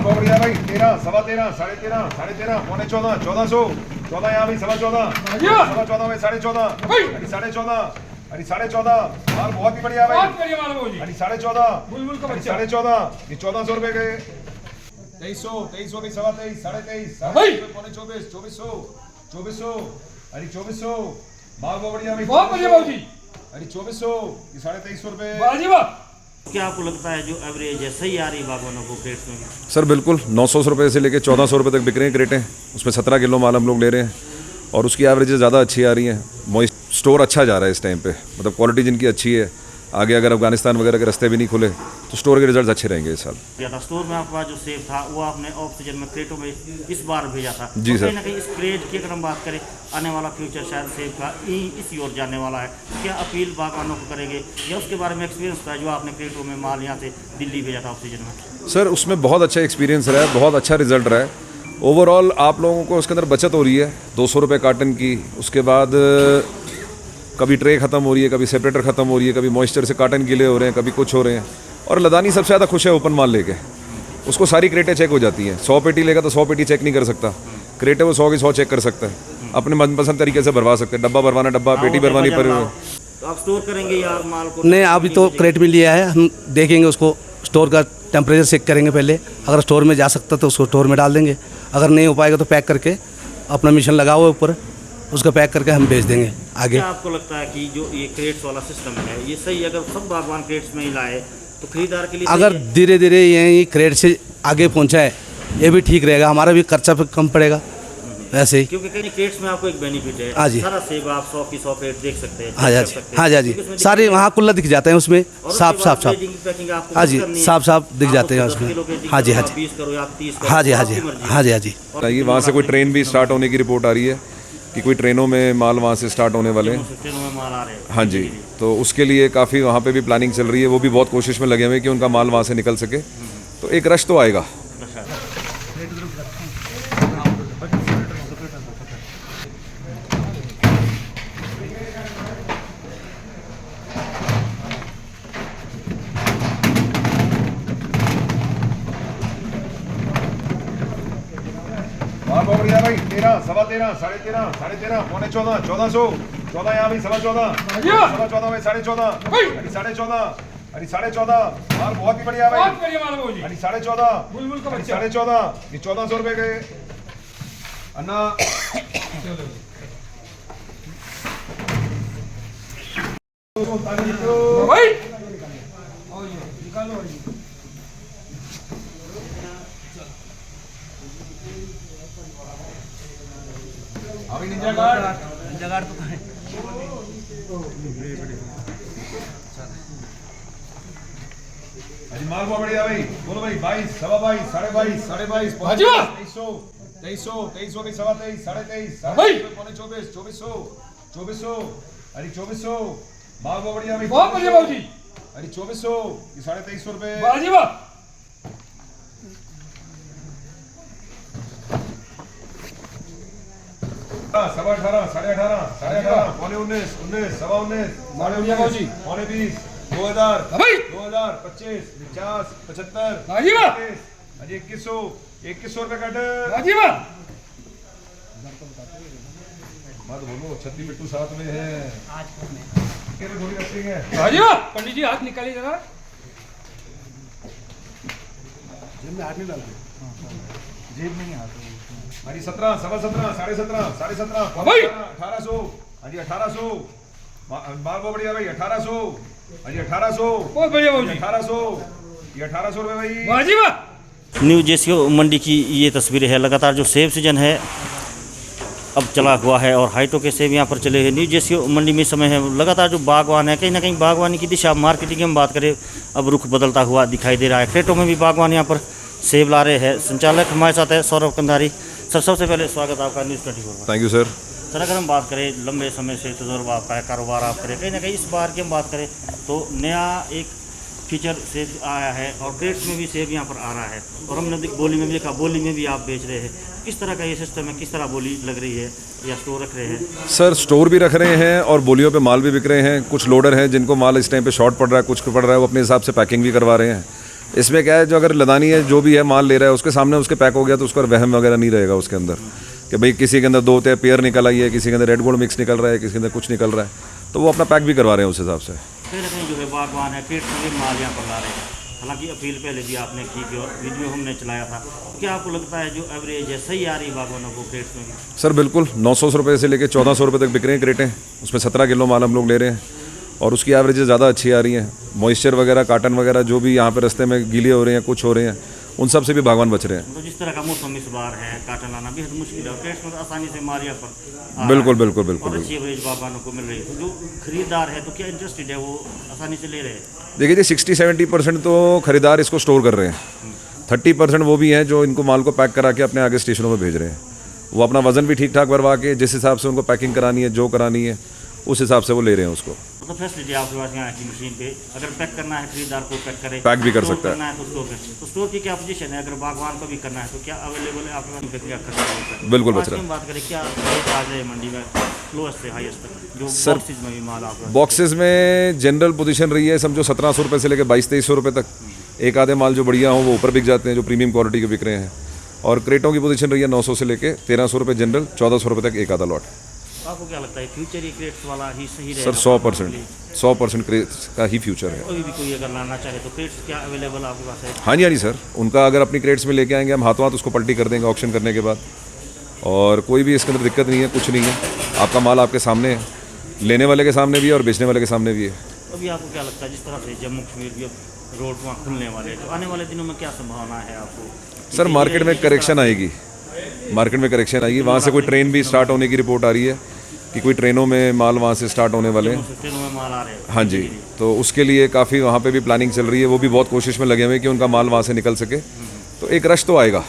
माल बहुत बढ़िया भाई। 13, सवा 13, साढ़े 13, साढ़े 13, पौने 14, 1400, 14 यहाँ भाई, सवा 14, सवा 14 में 14.5, अरे 14.5, अरे 14.5, माल बहुत ही बढ़िया भाई, बहुत बढ़िया माल भाजी। अरे 14.5, बुलबुल का अरे बच्चा। 14.5, ये 1400 रुपए गए। 2300 भी, सवा 23, साढ़े 23, भाई। पौने 24, 2400, अरे 2400, माल बहुत बढ़िया भाई, बहुत बढ़िया भाजी। अरे 2400, ये 2350 रुपए। बाजी वाह। क्या आपको लगता है जो एवरेज है सही आ रही बागवानों को क्रेट्स में? सर बिल्कुल 900 रुपये से लेके 1400 रुपये तक बिक रहे हैं क्रेटें। उसमें 17 किलो माल हम लोग ले रहे हैं और उसकी एवरेजेस ज़्यादा अच्छी आ रही हैं। मॉइस्ट स्टोर अच्छा जा रहा है इस टाइम पे, मतलब क्वालिटी जिनकी अच्छी है। आगे अगर अफगानिस्तान वगैरह के रास्ते भी नहीं खुले तो स्टोर के रिजल्ट अच्छे रहेंगे इस साल। था स्टोर में आपका जो सेब था वो आपने ऑफ सीजन में क्रेटों में इस बार भेजा था। जी तो सर। कहीं ना कहीं इस क्रेट की अगर हम बात करें आने वाला फ्यूचर शायद सेब का इसी ओर जाने वाला है। क्या अपील बागवानों को करेंगे या उसके बारे में एक्सपीरियंस था जो आपने क्रेटों में माल यहाँ से दिल्ली भेजा था ऑफ सीजन में? सर उसमें बहुत अच्छा एक्सपीरियंस रहा है, बहुत अच्छा रिजल्ट रहा है। ओवरऑल आप लोगों को उसके अंदर बचत हो रही है 200 रुपये कार्टन की। उसके बाद कभी ट्रे ख़त्म हो रही है, कभी सेपरेटर ख़त्म हो रही है, कभी मॉइस्चर से कार्टन गीले हो रहे हैं, कभी कुछ हो रहे हैं। और लदानी सबसे ज़्यादा खुश है ओपन माल लेके, उसको सारी क्रेटें चेक हो जाती हैं। 100 पेटी लेगा तो 100 पेटी चेक नहीं कर सकता, क्रेटें वो 100 की 100 चेक कर सकता है, अपने मनपसंद तरीके से भरवा सकते हैं। डब्बा भरवाना डब्बा, पेटी भरवानी पर। तो आप स्टोर करेंगे या माल को? नहीं, अभी तो क्रेट में लिया है, हम देखेंगे उसको, स्टोर का टेम्परेचर चेक करेंगे पहले। अगर स्टोर में जा सकता तो उसको स्टोर में डाल देंगे, अगर नहीं हो पाएगा तो पैक करके अपना मिशन लगा हुआ ऊपर, उसको पैक करके हम भेज देंगे आगे। क्या आपको लगता है कि जो ये क्रेट्स वाला सिस्टम है ये सही? अगर सब बागवान क्रेट्स में ही लाए तो खरीदार के लिए अगर सही है? धीरे धीरे यही क्रेट से आगे पहुंचा है ये भी ठीक रहेगा, हमारा भी खर्चा पे कम पड़ेगा वैसे ही। क्योंकि कई क्रेट्स में आपको एक बेनिफिट है। हाँ जी। सारा सेब आप 100 की 100 क्रेट देख सकते हैं। हाँ जी, हाँ जी, हाँ जी, हाँ जी, सारे वहाँ कुल्ला दिख जाते हैं उसमें, साफ साफ साफ। हाँ जी, साफ साफ दिख जाते हैं उसमें। हाँ जी, हाँ जी, 20 करो या 30 करो, हाँ जी, हाँ जी, आपकी मर्जी। हाँ जी, हाँ जी। ये वहाँ से कोई ट्रेन भी स्टार्ट होने की रिपोर्ट आ रही है कि कोई ट्रेनों में माल वहाँ से स्टार्ट होने वाले हैं। ट्रेनों में माल आ रहे हैं। हाँ जी, तो उसके लिए काफ़ी वहाँ पे भी प्लानिंग चल रही है। वो भी बहुत कोशिश में लगे हुए हैं कि उनका माल वहाँ से निकल सके, तो एक रश तो आएगा। माल बहुत बढ़िया भाई। 13, सवा 13, साढ़े 13, साढ़े 13, पौने 14, 1400, 14 यहाँ भाई, सवा 14, सवा 14 में 14.5, अरे 14.5, अरे 14.5, माल बहुत ही बढ़िया भाई, बहुत बढ़िया माल भाजी। अरे 14.5, बुलबुल का अरे बच्चा। 14.5, ये 1400 रुपए गए। अन्ना भाई आओ ये निकालो भाई। अभी निंजा कार्ड अरे माल बहुत बढ़िया भाई। बोलो भाई, 22, सवा 22, साढ़े 22, साढ़े 22, बाजी वाह। 2300 की सवा 23, साढ़े 23, भाई। पौने 24, 2400, अरे 2400, माल बहुत बढ़िया भाई। बहुत बढ़िया भाजी। अरे 2400, ये 2350 रुपए। बाजी वाह। सवा 18, साढ़े 18, साढ़े 18, पौने 19, 19, सवा 19, साढ़े बढ़िया 19, भाजी। पौने 20, 2000, भाई। 2000, 25, 50, 75, बाजी वाह। 2100, 2100 रुपए कट। बाजी वाह। मत बोलो, छत्ती बिट्टू साथ में है। केवल गोली रखेंगे। बाजी वाह। पंडित जी हाथ निकालिए जरा। अरे 17, सवा 17, साढ़े 17, साढ़े 17, भाई। 1800, अरे 1800, माल बहुत बढ़िया भाई। 1800, अरे 1800, बहुत बढ़िया भाजी। 1800, ये 1800 रुपए भाई। बाजी वाह। न्यू जेसीओ मंडी की ये तस्वीरें है। लगातार जो सेब सीजन है अब चला हुआ है और हाइटों के सेब यहाँ पर चले हैं। न्यू जेसीओ मंडी में समय है। लगातार जो बागवान है कहीं ना कहीं बागवानी की दिशा मार्केटिंग की हम बात करें अब रुख बदलता हुआ दिखाई दे रहा है। क्रेटों में भी बागवान यहाँ पर सेब ला रहे हैं। संचालक हमारे साथ है सौरभ कंधारी। सर सबसे पहले स्वागत आपका न्यूज़ 24 में। Thank you sir. सर अगर हम बात करें लंबे समय से तजुर्बा आपका है, कारोबार आप करें, कहीं ना कहीं इस बार की हम बात करें तो नया एक फीचर सेब आया है और क्रेट्स में भी सेब यहाँ पर आ रहा है और हमने बोली में भी देखा, बोली में भी आप बेच रहे हैं। किस तरह का ये सिस्टम है, किस तरह बोली लग रही है या स्टोर रख रहे हैं? सर स्टोर भी रख रहे हैं और बोलियों पे माल भी बिक रहे हैं। कुछ लोडर हैं जिनको माल इस टाइम पे शॉर्ट पड़ रहा है, कुछ पड़ रहा है, वो अपने हिसाब से पैकिंग भी करवा रहे हैं। इसमें क्या है, जो अगर लदानी है जो भी है माल ले रहा है उसके सामने उसके पैक हो गया तो उसका वहम वगैरह नहीं रहेगा उसके अंदर कि भाई किसी के अंदर 2 पेयर निकल आई है, किसी के अंदर रेड गोल्ड मिक्स निकल रहा है, किसी के अंदर कुछ निकल रहा है, तो वो अपना पैक भी करवा रहे हैं उस हिसाब से। कहीं ना कहीं जो है बागवान है क्रेट में भी माल यहाँ पर ला रहे हैं। हालांकि अपील पहले भी आपने की थी और वीडियो हमने चलाया था। क्या आपको लगता है जो एवरेज है सही आ रही है बागवानों को क्रेट में भी? सर बिल्कुल 900 रुपये से लेकर 1400 रुपये तक बिक रहे हैं क्रेटें, उसमें 17 किलो माल हम लोग ले रहे हैं और उसकी एवरेजेस ज़्यादा अच्छी आ रही हैं। मॉइस्चर वगैरह काटन वगैरह जो भी यहाँ पे रास्ते में गीले हो रहे हैं, कुछ हो रहे हैं, उन सब से भी बागवान बच रहे हैं। तो जिस तरह का मौसम इस बार है, काटन लाना बेहद मुश्किल है, क्रेट में आसानी से माल यहाँ पर बिल्कुल बिल्कुल बिल्कुल और अच्छी एवरेज बागवानों को मिल रही है। तो जो खरीदार है तो क्या इंटरेस्टेड है वो आसानी से ले रहे हैं? देखिए जी 60-70% तो खरीदार इसको स्टोर कर रहे हैं, 30% वो भी हैं जो इनको माल को पैक करा के अपने आगे स्टेशनों में भेज रहे हैं। वो अपना वजन भी ठीक ठाक भरवा के जिस हिसाब से उनको पैकिंग करानी है, जो करानी है, उस हिसाब से वो ले रहे हैं उसको। तो फैसिलिटी आपके पास यहाँ की मशीन पे अगर पैक करना है खरीदार को पैक करे, पैक भी कर स्टोर सकता है। करना है तो स्टोर कर। तो स्टोर की क्या पोजीशन है? अगर बागवान को भी करना है तो क्या अवेलेबल है आपके पास? क्या खर्चा होता है? बिल्कुल बच आज की रहा हम बात करें क्या रेट आ जाए मंडी में लोएस्ट से हाईएस्ट तक जो सर, बॉक्सेस में भी माल आपका? बॉक्सेस में जनरल पोजीशन रही है समझो 1700 रुपये से लेकर 2200-2300 रुपये तक। एक आधे माल जो बढ़िया हो वो ऊपर बिक जाते हैं, जो प्रीमियम क्वालिटी के बिक रहे हैं। और क्रेटों की पोजीशन रही है 900 से लेकर 1300 रुपये जनरल, 1400 रुपये तक एक आधा लॉट। आपको क्या लगता है फ्यूचर ये क्रेट्स वाला ही सही सर रहेगा? 100% क्रेट्स का ही फ्यूचर है। अभी भी कोई अगर लाना चाहे तो क्रेट्स क्या अवेलेबल आपके पास है? हाँ जी सर, उनका अगर अपनी क्रेट्स में लेके आएंगे हम हाथों हाथ उसको पलटी कर देंगे ऑक्शन करने के बाद, और कोई भी इसके अंदर दिक्कत नहीं है, कुछ नहीं है। आपका माल आपके सामने है, लेने वाले के सामने भी है और बेचने वाले के सामने भी है। अभी आपको क्या लगता है जिस तरह से जम्मू कश्मीर भी अब रोड वहाँ खुलने वाले हैं, तो आने वाले दिनों में क्या संभावना है आपको? सर मार्केट में करेक्शन आएगी, मार्केट में करेक्शन आएगी। वहाँ से कोई ट्रेन भी स्टार्ट होने की रिपोर्ट आ रही है कि कोई ट्रेनों में माल वहाँ से स्टार्ट होने वाले हैं। ट्रेनों में माल आ रहे हैं? हाँ जी, तो उसके लिए काफ़ी वहाँ पे भी प्लानिंग चल रही है, वो भी बहुत कोशिश में लगे हुए हैं कि उनका माल वहाँ से निकल सके, तो एक रश तो आएगा।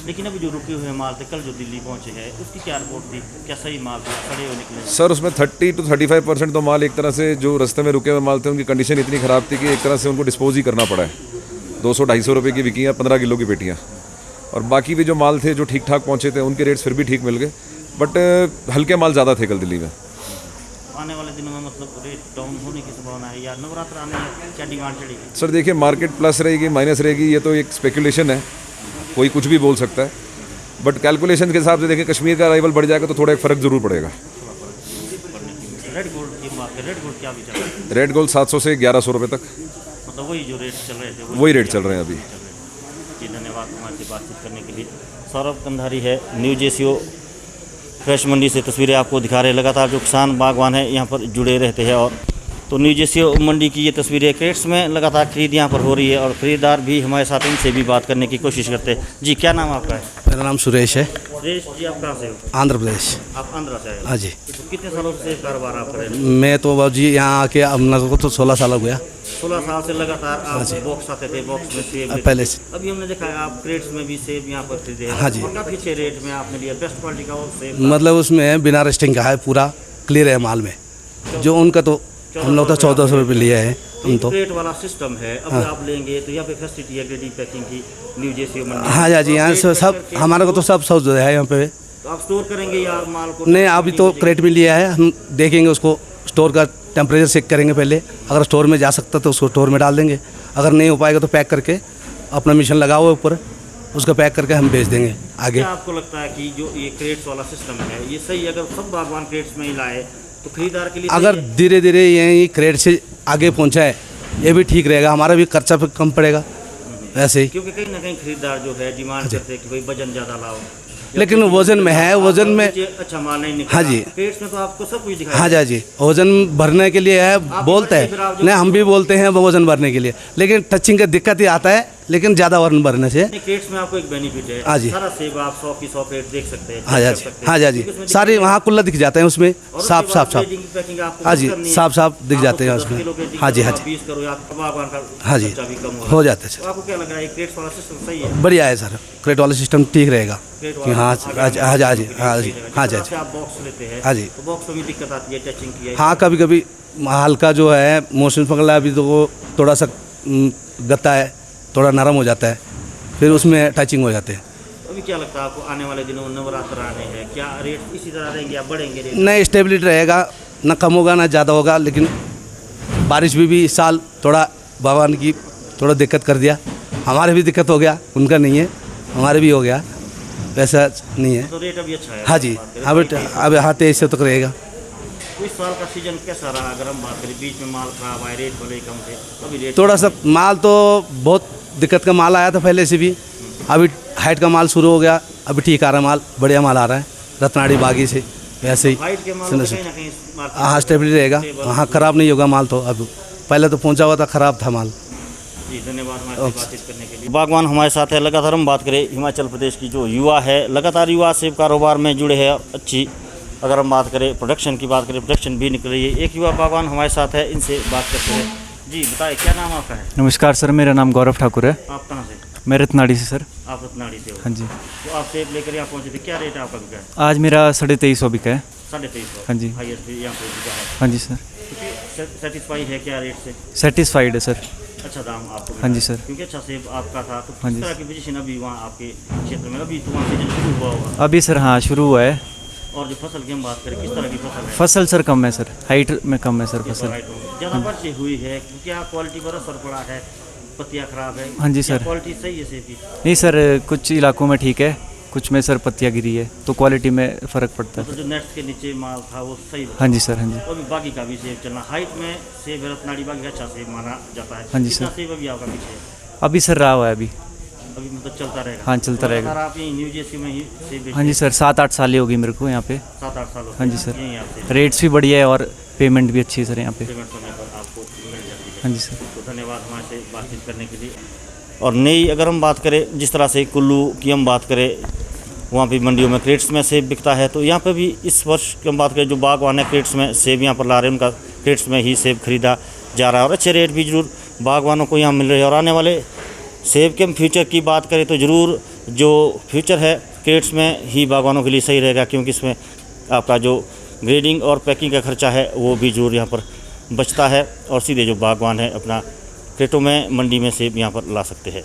लेकिन अभी जो रुके हुए माल थे कल जो दिल्ली पहुँचे हैं उसकी क्या रिपोर्ट थी? क्या सही माल थे, सड़े हुए निकले? सर उसमें 30 to 35% तो माल एक तरह से जो रास्ते में रुके हुए माल थे उनकी कंडीशन इतनी ख़राब थी कि एक तरह से उनको डिस्पोज ही करना पड़ा है। 200-250 रुपये की बिकी हैं 15 किलो की पेटियाँ, और बाकी भी जो माल थे जो ठीक ठाक पहुँचे थे उनके रेट्स फिर भी ठीक मिल गए, बट हल्के माल ज़्यादा थे कल दिल्ली में। आने वाले दिनों में मतलब रेट डाउन होने की संभावना है या नवरात्र आने में क्या डिमांड चढ़ेगी? सर देखिए मार्केट प्लस रहेगी माइनस रहेगी ये तो एक स्पेकुलेशन है, कोई कुछ भी बोल सकता है, बट कैलकुलेशन के हिसाब से देखें कश्मीर का अराइवल बढ़ जाएगा तो थोड़ा एक फ़र्क ज़रूर पड़ेगा। रेड गोल्ड की बात है, रेड गोल्ड क्या भी चल रहा है? रेड गोल्ड 700 से 1100 रुपये तक, मतलब वही जो रेट चल रहे थे वही रेट चल रहे हैं अभी। जी धन्यवाद हमारे से बातचीत करने के लिए। सौरभ कंधारी है, न्यू जेसीओ फ्रेश मंडी से तस्वीरें आपको दिखा रहे हैं। लगातार जो किसान बागवान है यहाँ पर जुड़े रहते हैं, और तो न्यू जेसीओ मंडी की ये तस्वीरें क्रेट्स में लगातार खरीद यहाँ पर हो रही है और ख़रीदार भी हमारे साथ इनसे भी बात करने की कोशिश करते हैं। जी क्या नाम आपका है? मेरा नाम सुरेश है, सुरेश जी, आप कहाँ से हो? आंध्र प्रदेश। आप आंध्रा से आए हो? हाँ जी। तो कितने सालों से कारोबार आप कर रहे हैं? मैं तो बाबू जी यहाँ आके अब मेरे को तो 16 साल हो गया 16 साल से लगातार आप बॉक्स आते थे, बॉक्स में सेब लेते पहले थे। से। अभी हमने देखा है आप क्रेट्स में भी सेब यहाँ पर खरीदे हैं। हाँ जी। और काफ़ी अच्छे रेट में आपने लिया, बेस्ट क्वालिटी का वो सेब। मतलब उसमें बिना रेस्टिंग का है, पूरा क्लियर है माल में। जो उनका तो हम लोग तो 1400 रुपये लिया है हम तो। क्रेट वाला सिस्टम है, अब आप लेंगे तो यहाँ पे फैसिलिटी है ग्रेडिंग पैकिंग की न्यू जेसीओ मंडी। हाँ जी, यहाँ से सब हमारे को तो सब जो है यहाँ पे। तो आप स्टोर करेंगे या माल को? नहीं, अभी तो क्रेट में लिया है, हम देखेंगे उसको, स्टोर का टेम्परेचर चेक करेंगे पहले। अगर स्टोर में जा सकता तो उसको स्टोर में डाल देंगे, अगर नहीं हो पाएगा तो पैक करके अपना मिशन लगा हुआ ऊपर, उसका पैक करके हम भेज देंगे आगे। क्या आपको लगता है कि जो ये क्रेट्स वाला सिस्टम है ये सही, अगर सब बागवान क्रेट्स में ही लाए तो खरीदार के लिए अगर सही है? धीरे धीरे यही क्रेट से आगे पहुँचा है ये भी ठीक रहेगा, हमारा भी खर्चा पे कम पड़ेगा वैसे ही। क्योंकि कहीं ना कहीं खरीदार जो है डिमांड करते हैं कि भाई वजन ज़्यादा लाओ, लेकिन वजन में है, वजन में अच्छा माल नहीं निकला। हाँ जी। क्रेट्स में तो आपको सब कुछ दिखाई हाँ जी, वजन भरने के लिए है, बोलते हैं नहीं, हम भी बोलते हैं वो वजन भरने के लिए, लेकिन टचिंग का दिक्कत ही आता है, लेकिन ज़्यादा वजन भरने से। क्रेट्स में आपको एक बेनिफिट है। हाँ जी। सारा सेब आप 100 की 100 क्रेट देख सकते हैं। हाँ जी, हाँ जी, सारी वहाँ कुल्ला दिख जाते हैं उसमें, साफ साफ साफ। हाँ जी, साफ साफ दिख जाते हैं उसमें। हाँ जी, हाँ जी, 20 करो या बागवान का हाँ जी, खर्चा भी कम हो जाते हैं तो आपको क्या लग रहा है क्रेट्स वाला सिस्टम सही है? बढ़िया है सर, क्रेट वाला सिस्टम ठीक रहेगा क्रेट कि हाँ हाँ जी, हाँ जी, हाँ जी, हाँ जी, हाँ जी, जैसे आप बॉक्स लेते हैं हाँ जी। तो बॉक्स में भी दिक्कत आती है टचिंग की है? हाँ, कभी कभी हल्का जो है मोशन पकड़ा अभी तो वो थोड़ा सा गत्ता है, थोड़ा नरम हो जाता है, फिर उसमें टचिंग हो जाते हैं। अभी क्या लगता है आपको आने वाले दिनों में नवरात्र आने हैं, क्या रेट इसी तरह रहेंगे या बढ़ेंगे रेट? नहीं, स्टेबिलिटी रहेगा, ना कम होगा ना ज़्यादा होगा, लेकिन बारिश भी इस साल थोड़ा भगवान की थोड़ा दिक्कत कर दिया। हमारे भी दिक्कत हो गया, उनका नहीं है, हमारे भी हो गया, वैसा नहीं है। तो रेट अभी अच्छा है। हाँ जी, अब हाँ 2300 तक रहेगा। इस साल का सीजन कैसा रहा अगर हम बात करें? बीच में माल खराब आए, रेट भले कम थे, अभी रेट थोड़ा सा माल तो बहुत दिक्कत का माल आया था पहले से भी, अभी हाइट का माल शुरू हो गया, अभी ठीक आ रहा है माल, बढ़िया माल आ रहा है रत्नाड़ी बागी से। वैसे ही हाइट के माल में कहीं ना कहीं मार्केट हाँ स्टेबल रहेगा, हाँ ख़राब नहीं होगा माल तो। अब पहले तो पहुंचा हुआ था, ख़राब था माल। जी धन्यवाद हमारे साथ बातचीत करने के लिए। बागवान हमारे साथ है। लगातार हम बात करें हिमाचल प्रदेश की जो युवा है, लगातार युवा सेब कारोबार में जुड़े हैं। अच्छी अगर हम बात करें प्रोडक्शन की बात करें, प्रोडक्शन भी निकल रही है। एक युवा बागवान हमारे साथ है, इनसे बात करते हैं। जी बताइए क्या नाम आपका है? नमस्कार सर, मेरा नाम गौरव ठाकुर है। आप कहाँ से? मैं रत्नाड़ी से सर। आप रत्नाड़ी से हो? हाँ जी। तो आप सेब लेकर यहाँ पहुँचे थे, क्या रेट है आपका बिका है? आज मेरा 2350 बिका है। 2350? हाँ जी। हाईएस्ट भी यहाँ पे बिका है। हाँ जी सर। सेटिस्फाई है क्या रेट से? सेटिस्फाइड है सर। अच्छा दाम आपको हाँ जी सर। क्योंकि अच्छा सेब आपका था, तो हाँ किस जी। तरह की पोजीशन अभी वहाँ आपके क्षेत्र में? अभी तो वहाँ सीजन शुरू हुआ होगा। अभी सर हाँ शुरू हुआ है। और जो फसल की हम बात करें, किस तरह की फसल है? फसल सर कम है सर, हाइट में कम है सर फसल। ज़्यादा वर्षा हुई है, क्या क्वालिटी पर असर पड़ा है? पत्तियाँ खराब है? हाँ जी क्या सर। क्वालिटी सही है सेब की? नहीं सर, कुछ इलाकों में ठीक है, कुछ में सर पत्तियाँ गिरी है, तो क्वालिटी में फ़र्क पड़ता है। मतलब जो नेट के नीचे माल था वो सही था? हाँ जी सर। हाँ जी। अभी बाकी का भी सेब चलना, हाइट में सेब है रत्नाड़ी बागी का अच्छा सेब माना जाता है। हाँ जी कितना सर। सेब अभी आपका पीछे है? अभी सर रहा हुआ है अभी। अभी मतलब चलता रहेगा? हाँ, चलता रहेगा। लगातार आप यहीं न्यू जर्सी में ही सेब बेचते हाँ जी सर, 7-8 साल ही होगी मेरे को यहाँ पे। हैं? 7-8 साल हो हाँ जी गए सर। यहीं आपसे रेट्स भी बढ़िया है और पेमेंट भी अच्छी है सर यहाँ पे। पेमेंट समय पर आपको मिल जाती है। हाँ जी सर। तो धन्यवाद हमारे से बातचीत करने के लिए। और नई अगर हम बात करें, जिस तरह से कुल्लू की हम बात करें, वहाँ भी मंडियों में क्रेट्स में सेब बिकता है, तो यहाँ पे भी इस वर्ष की हम बात करें, जो बागवान है क्रेट्स में सेब यहाँ पर ला रहे हैं, उनका क्रेट्स में ही सेब खरीदा जा रहा है और अच्छे रेट भी जरूर बागवानों को यहाँ मिल रहे हैं। और आने वाले सेब के हम फ्यूचर की बात करें तो ज़रूर जो फ्यूचर है क्रेट्स में ही बागवानों के लिए सही रहेगा, क्योंकि इसमें आपका जो ग्रेडिंग और पैकिंग का खर्चा है वो भी जरूर यहाँ पर बचता है और सीधे जो बागवान है अपना क्रेटों में मंडी में सेब यहाँ पर ला सकते हैं।